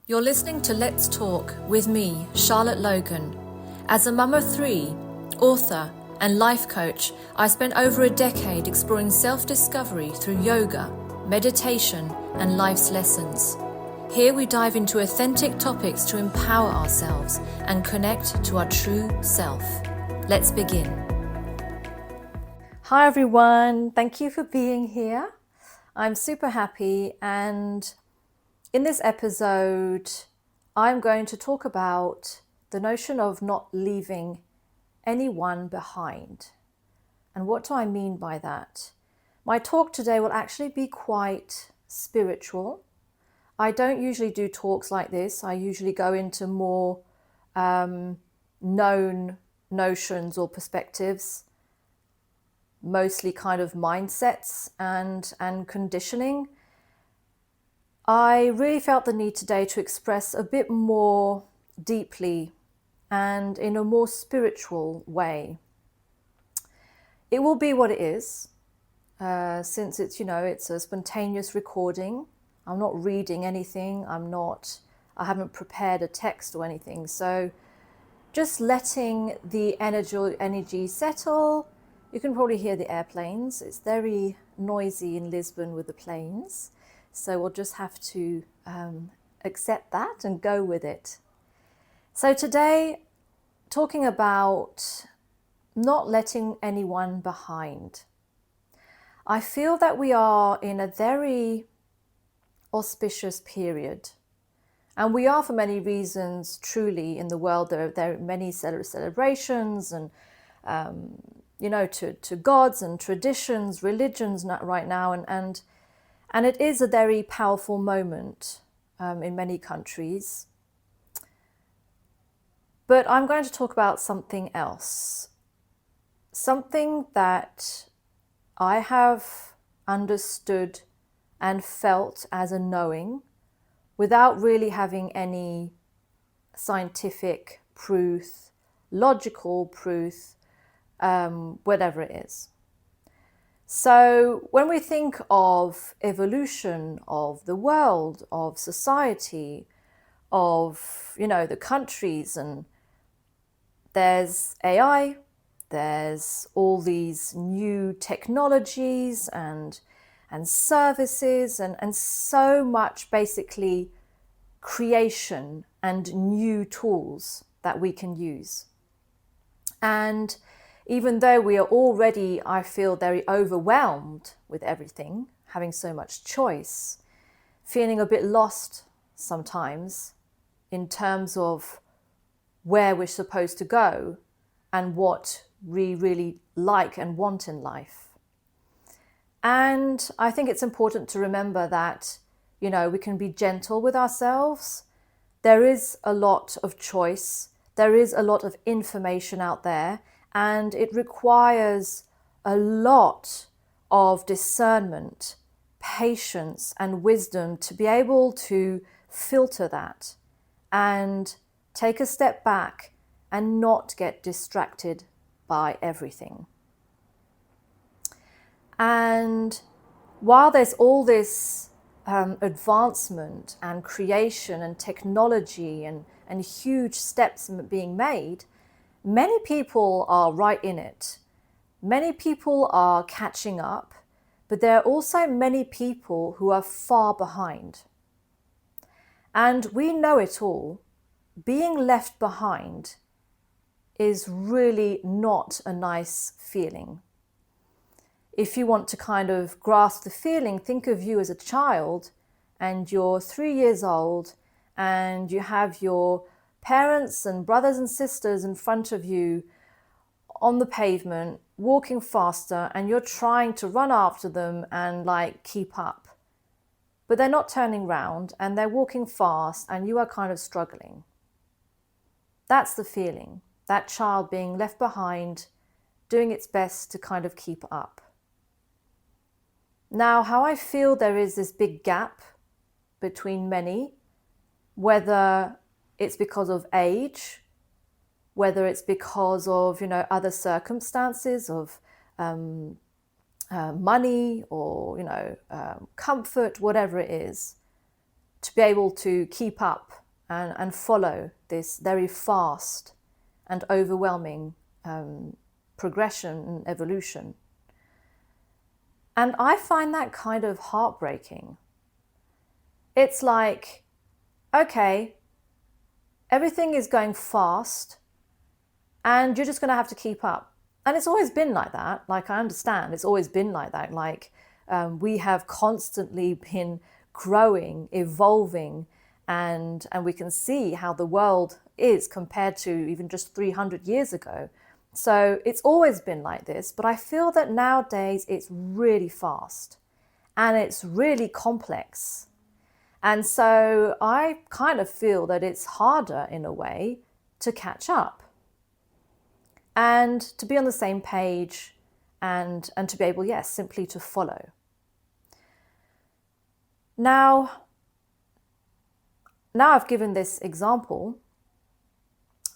You're listening to Let's Talk with me, Charlotte Logan. As a mum of three, author, and life coach, I spent over a decade exploring self-discovery through yoga, meditation, and life's lessons. Here we dive into authentic topics to empower ourselves and connect to our true self. Let's begin. Hi everyone, thank you for being here. I'm super happy, and in this episode, I'm going to talk about the notion of not leaving anyone behind. And what do I mean by that? My talk today will actually be quite spiritual. I don't usually do talks like this. I usually go into more known notions or perspectives, mostly kind of mindsets and conditioning. I really felt the need today to express a bit more deeply and in a more spiritual way. It will be what it is, since it's a spontaneous recording. I'm not reading anything. I haven't prepared a text or anything. So just letting the energy settle. You can probably hear the airplanes. It's very noisy in Lisbon with the planes. So we'll just have to accept that and go with it. So today, talking about not letting anyone behind. I feel that we are in a very auspicious period. And we are for many reasons, truly, in the world. There are many celebrations and, to gods and traditions, religions right now. And it is a very powerful moment in many countries. But I'm going to talk about something else. Something that I have understood and felt as a knowing without really having any scientific proof, logical proof, whatever it is. So when we think of evolution of the world, of society, of, the countries, and there's AI, there's all these new technologies and services and so much basically creation and new tools that we can use. And even though we are already, I feel, very overwhelmed with everything, having so much choice, feeling a bit lost sometimes in terms of where we're supposed to go and what we really like and want in life. And I think it's important to remember that, we can be gentle with ourselves. There is a lot of choice. There is a lot of information out there. And it requires a lot of discernment, patience, and wisdom to be able to filter that and take a step back and not get distracted by everything. And while there's all this advancement and creation and technology and huge steps being made, many people are right in it. Many people are catching up, but there are also many people who are far behind. And we know it all. Being left behind is really not a nice feeling. If you want to kind of grasp the feeling, think of you as a child and you're 3 years old and you have your parents and brothers and sisters in front of you on the pavement, walking faster, and you're trying to run after them and keep up. But they're not turning round and they're walking fast and you are kind of struggling. That's the feeling, that child being left behind, doing its best to kind of keep up. Now, how I feel there is this big gap between many, whether it's because of age, whether it's because of, other circumstances of money or, comfort, whatever it is. to be able to keep up and follow this very fast and overwhelming progression and evolution. And I find that kind of heartbreaking. It's like, okay, everything is going fast and you're just going to have to keep up. And it's always been like that. Like, I understand it's always been like that. Like, we have constantly been growing, evolving, and we can see how the world is compared to even just 300 years ago. So it's always been like this, but I feel that nowadays it's really fast and it's really complex. And so I kind of feel that it's harder in a way to catch up and to be on the same page and to be able, yes, simply to follow. Now I've given this example,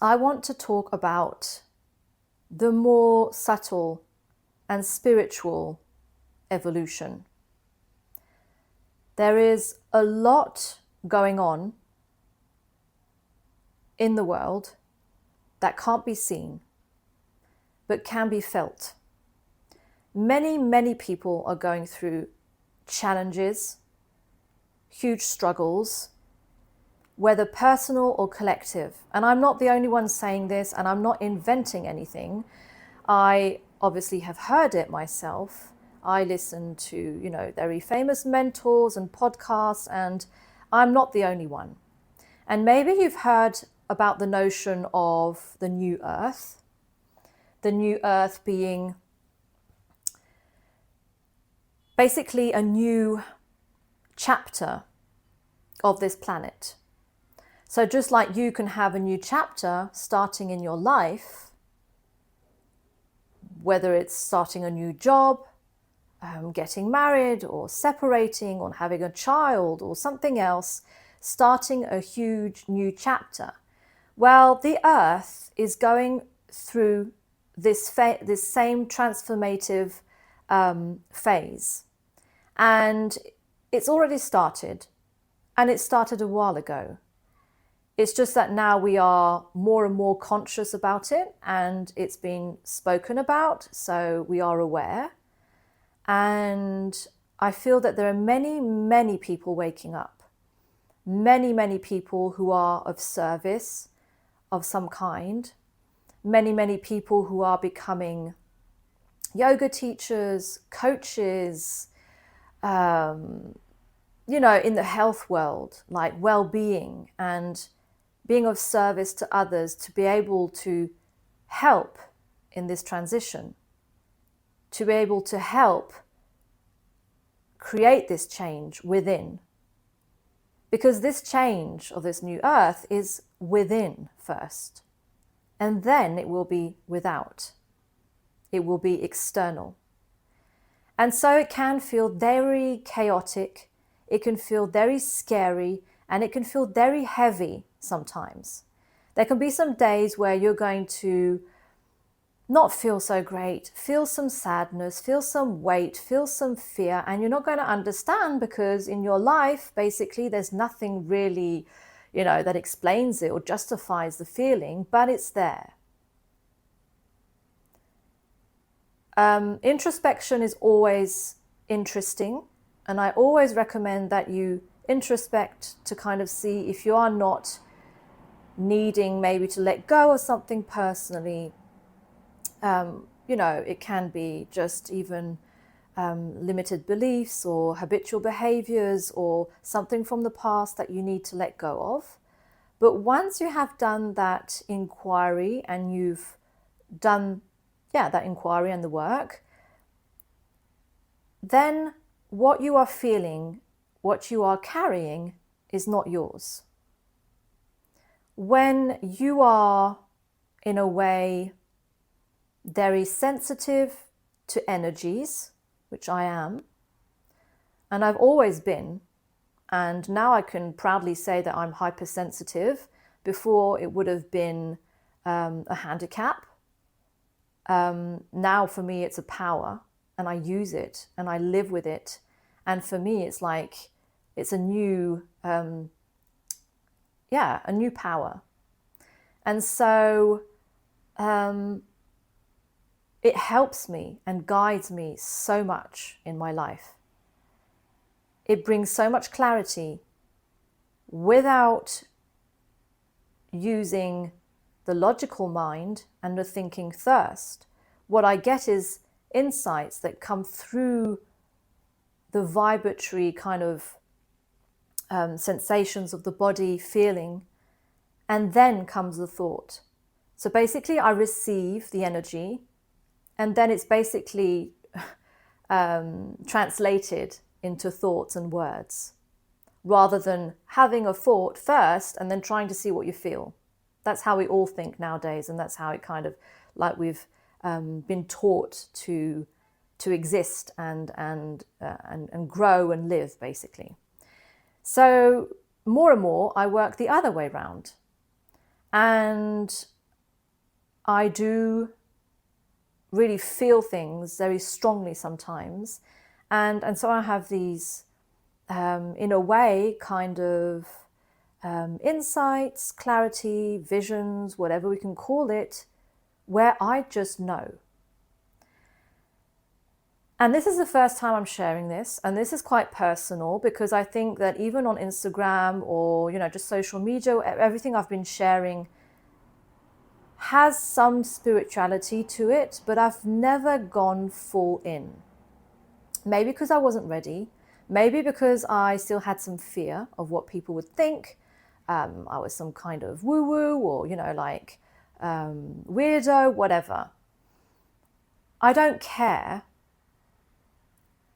I want to talk about the more subtle and spiritual evolution. There is a lot going on in the world that can't be seen, but can be felt. Many people are going through challenges, huge struggles, whether personal or collective. And I'm not the only one saying this, and I'm not inventing anything. I obviously have heard it myself. I listen to, very famous mentors and podcasts, and I'm not the only one. And maybe you've heard about the notion of the new earth. The new earth being basically a new chapter of this planet. So just like you can have a new chapter starting in your life, whether it's starting a new job, getting married or separating or having a child or something else, starting a huge new chapter. Well, the earth is going through this same transformative phase. And it's already started, and it started a while ago. It's just that now we are more and more conscious about it, and it's being spoken about, so we are aware. And I feel that there are many people waking up. Many people who are of service of some kind. Many people who are becoming yoga teachers, coaches, in the health world, like well-being and being of service to others, to be able to help in this transition, to be able to help create this change within. Because this change of this new earth is within first, and then it will be without. It will be external. And so it can feel very chaotic, it can feel very scary, and it can feel very heavy sometimes. There can be some days where you're going to not feel so great, feel some sadness, feel some weight, feel some fear, and you're not going to understand because in your life, basically, there's nothing really, that explains it or justifies the feeling, but it's there. Introspection is always interesting, and I always recommend that you introspect to kind of see if you are not needing maybe to let go of something personally. It can be just even limited beliefs or habitual behaviors or something from the past that you need to let go of. But once you have done that inquiry and you've done that inquiry and the work, then what you are feeling, what you are carrying is not yours. When you are, in a way, very sensitive to energies, which I am, and I've always been, and now I can proudly say that I'm hypersensitive. Before it would have been a handicap. Now for me it's a power, and I use it and I live with it, and for me it's like It's a new, a new power. And so it helps me and guides me so much in my life. It brings so much clarity without using the logical mind and the thinking thirst. What I get is insights that come through the vibratory kind of sensations of the body, feeling, and then comes the thought. So basically I receive the energy, and then it's basically translated into thoughts and words, rather than having a thought first and then trying to see what you feel. That's how we all think nowadays, and that's how it kind of, like, we've been taught to exist and grow and live, basically. So more and more I work the other way around, and I do really feel things very strongly sometimes, and so I have these in a way kind of insights, clarity, visions, whatever we can call it, where I just know. And this is the first time I'm sharing this, and this is quite personal, because I think that even on Instagram or, just social media, everything I've been sharing has some spirituality to it, but I've never gone full in. Maybe because I wasn't ready, maybe because I still had some fear of what people would think. I was some kind of woo-woo or, weirdo, whatever. I don't care.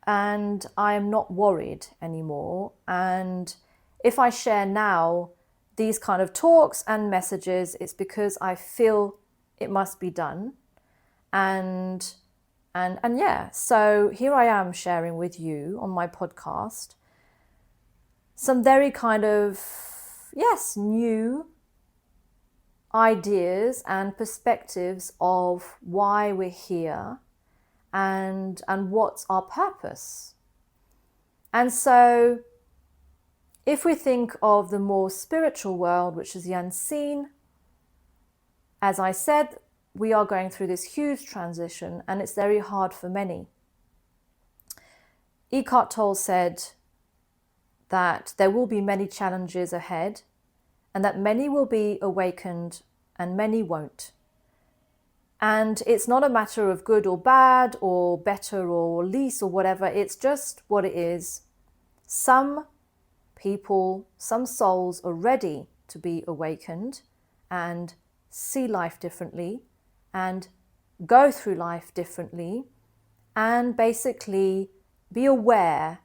And I am not worried anymore. And if I share now these kind of talks and messages, it's because I feel it must be done. And yeah, so here I am sharing with you on my podcast some very kind of, new ideas and perspectives of why we're here and what's our purpose. And so if we think of the more spiritual world, which is the unseen, as I said, we are going through this huge transition, and it's very hard for many. Eckhart Tolle said that there will be many challenges ahead, and that many will be awakened and many won't. And it's not a matter of good or bad or better or least or whatever. It's just what it is. Some people, some souls are ready to be awakened and see life differently and go through life differently and basically be aware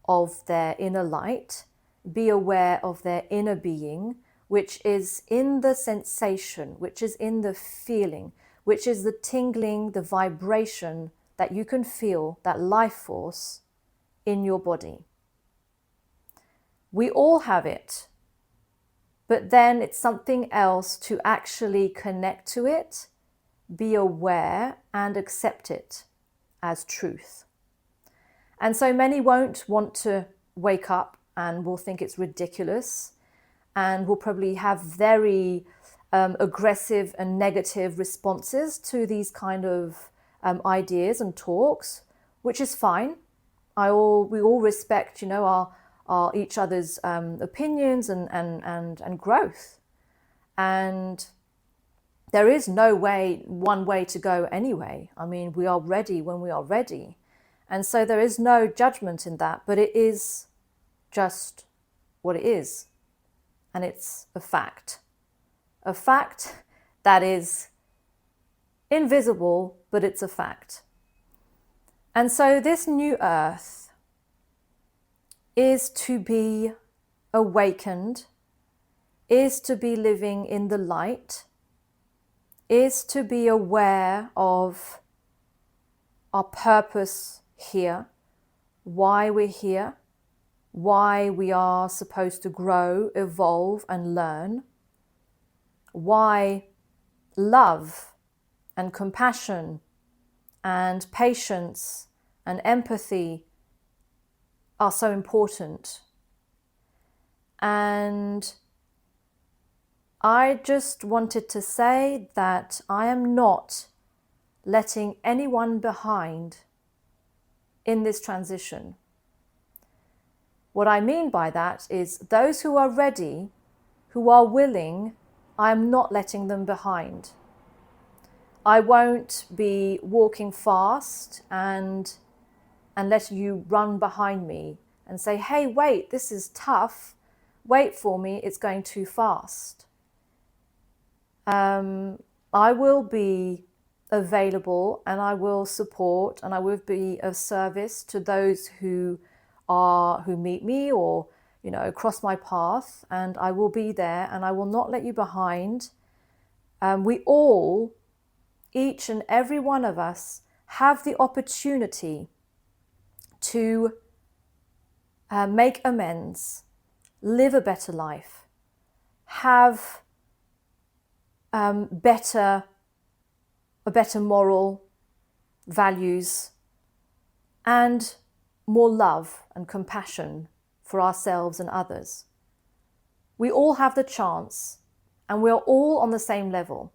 of their inner light, be aware of their inner being, which is in the sensation, which is in the feeling, which is the tingling, the vibration that you can feel, that life force in your body. We all have it, but then it's something else to actually connect to it, be aware and accept it as truth. And so many won't want to wake up and will think it's ridiculous and will probably have very aggressive and negative responses to these kind of ideas and talks, which is fine. We all respect, our each other's opinions and growth. And there is no one way to go anyway. I mean, we are ready when we are ready. And so there is no judgment in that, but it is just what it is. And it's a fact. A fact that is invisible, but it's a fact. And so this new earth is to be awakened, is to be living in the light, is to be aware of our purpose here, why we're here, why we are supposed to grow, evolve, and learn, why love and compassion and patience and empathy are so important And I just wanted to say that I am not letting anyone behind in this transition. What I mean by that is those who are ready, who are willing, I am not letting them behind. I won't be walking fast and let you run behind me and say, hey, wait, this is tough. Wait for me, it's going too fast. I will be available and I will support and I will be of service to those who meet me or cross my path, and I will be there and I will not let you behind. We all, each and every one of us, have the opportunity to make amends, live a better life, have better moral values, and more love and compassion for ourselves and others. We all have the chance, and we're all on the same level.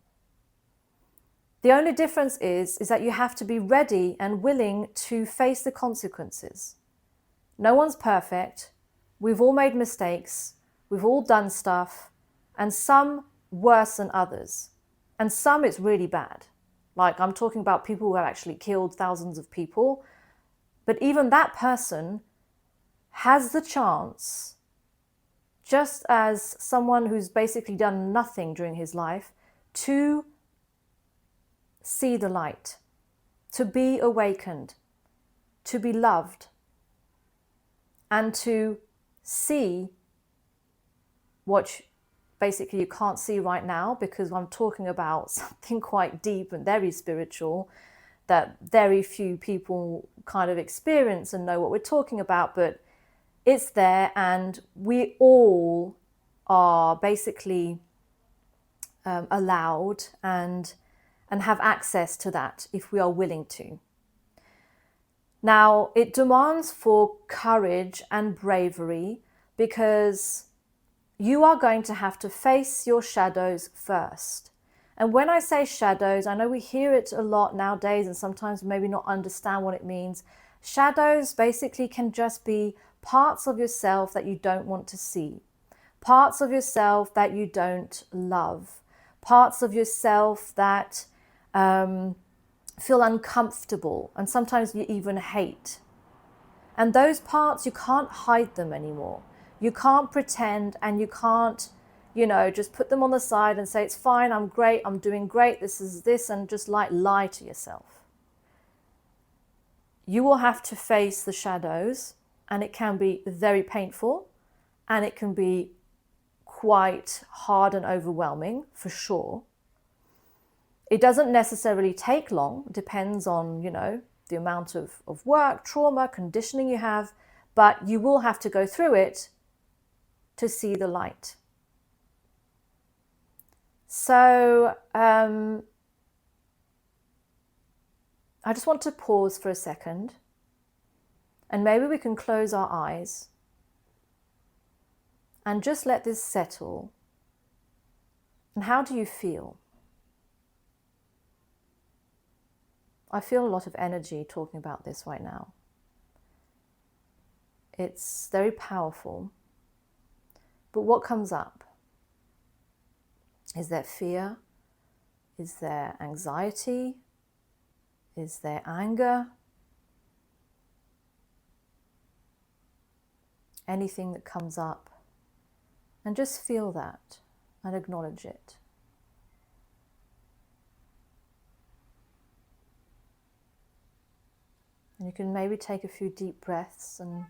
The only difference is that you have to be ready and willing to face the consequences. No one's perfect. We've all made mistakes. We've all done stuff, and some worse than others. And some it's really bad. Like, I'm talking about people who have actually killed thousands of people. But even that person has the chance, just as someone who's basically done nothing during his life, to see the light, to be awakened, to be loved, and to see what basically you can't see right now, because I'm talking about something quite deep and very spiritual that very few people kind of experience and know what we're talking about, but it's there, and we all are basically allowed and have access to that if we are willing to. Now, it demands for courage and bravery, because you are going to have to face your shadows first. And when I say shadows, I know we hear it a lot nowadays and sometimes maybe not understand what it means. Shadows basically can just be parts of yourself that you don't want to see, parts of yourself that you don't love, parts of yourself that feel uncomfortable and sometimes you even hate. And those parts, you can't hide them anymore. You can't pretend, and you can't, just put them on the side and say, it's fine, I'm great, I'm doing great, this is this, and just lie to yourself. You will have to face the shadows, and it can be very painful, and it can be quite hard and overwhelming, for sure. It doesn't necessarily take long. It depends on, the amount of work, trauma, conditioning you have, but you will have to go through it to see the light. So I just want to pause for a second, and maybe we can close our eyes and just let this settle. And how do you feel? I feel a lot of energy talking about this right now. It's very powerful. But what comes up? Is there fear? Is there anxiety? Is there anger? Anything that comes up? And just feel that and acknowledge it. And you can maybe take a few deep breaths and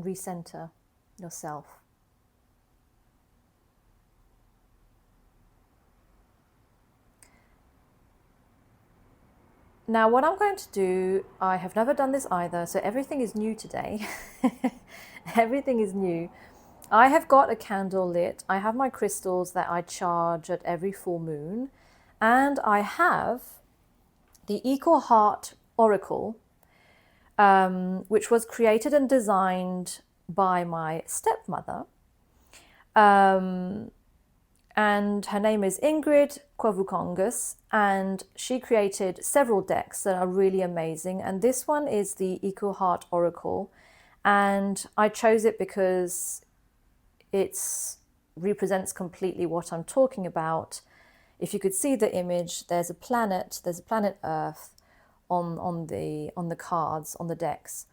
recenter yourself. Now, what I'm going to do, I have never done this either, so everything is new today. Everything is new. I have got a candle lit. I have my crystals that I charge at every full moon. And I have the Equal Heart Oracle, which was created and designed by my stepmother. And her name is Ingrid Kwavukongas, and she created several decks that are really amazing. And this one is the Equal Heart Oracle. And I chose it because it represents completely what I'm talking about. If you could see the image, there's a planet Earth on the cards, on the decks.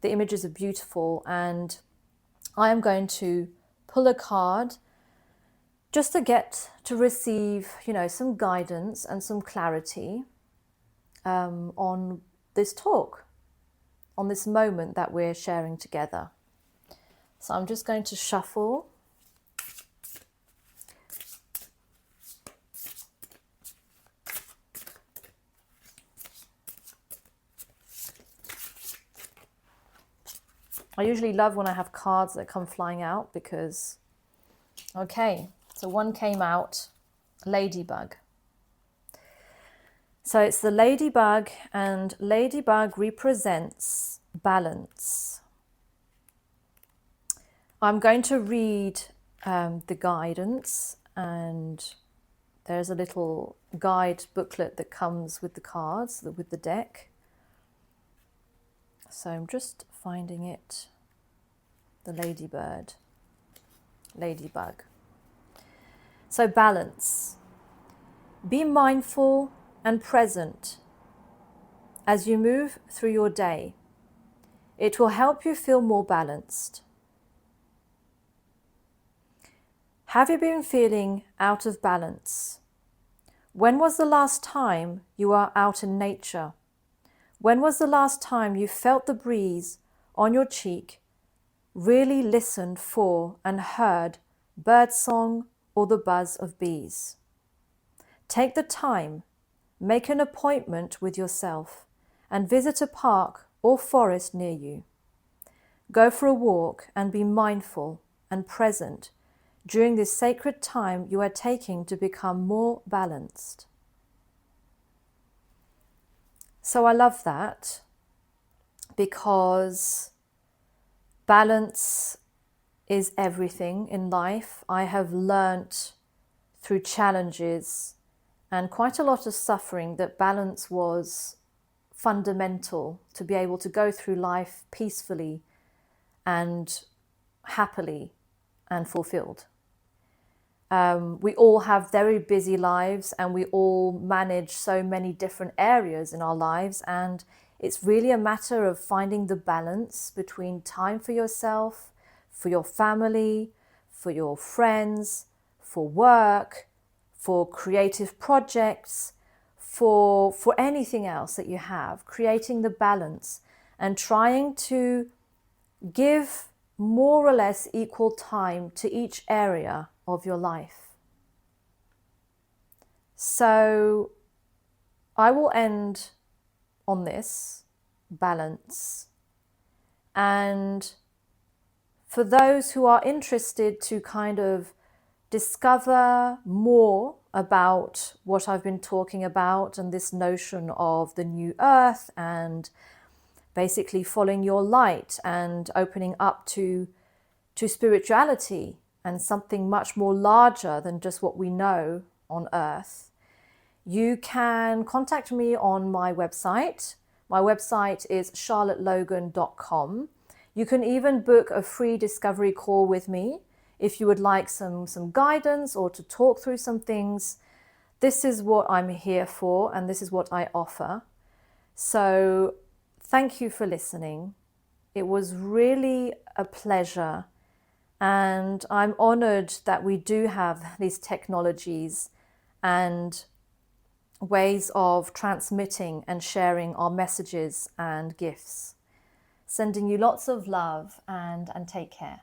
The images are beautiful, and I am going to pull a card just to receive, some guidance and some clarity on this talk, on this moment that we're sharing together. So I'm just going to shuffle. I usually love when I have cards that come flying out because, okay, so one came out, Ladybug. So it's the Ladybug, and Ladybug represents balance. I'm going to read the guidance, and there's a little guide booklet that comes with the cards, with the deck. So I'm just finding it, the ladybug. So balance. Be mindful and present as you move through your day. It will help you feel more balanced. Have you been feeling out of balance? When was the last time you were out in nature? When was the last time you felt the breeze on your cheek, really listened for and heard birdsong or the buzz of bees? Take the time, make an appointment with yourself, and visit a park or forest near you. Go for a walk and be mindful and present during this sacred time you are taking to become more balanced. So I love that because balance is everything in life. I have learnt through challenges and quite a lot of suffering that balance was fundamental to be able to go through life peacefully and happily and fulfilled. We all have very busy lives, and we all manage so many different areas in our lives, and it's really a matter of finding the balance between time for yourself, for your family, for your friends, for work, for creative projects, for anything else that you have, creating the balance and trying to give more or less equal time to each area of your life. So I will end on this balance. And for those who are interested to kind of discover more about what I've been talking about and this notion of the new earth and basically following your light and opening up to spirituality and something much more larger than just what we know on earth, you can contact me on my website. My website is charlottelogan.com. You can even book a free discovery call with me if you would like some guidance or to talk through some things. This is what I'm here for, and this is what I offer. So thank you for listening. It was really a pleasure, and I'm honored that we do have these technologies and ways of transmitting and sharing our messages and gifts. Sending you lots of love and take care.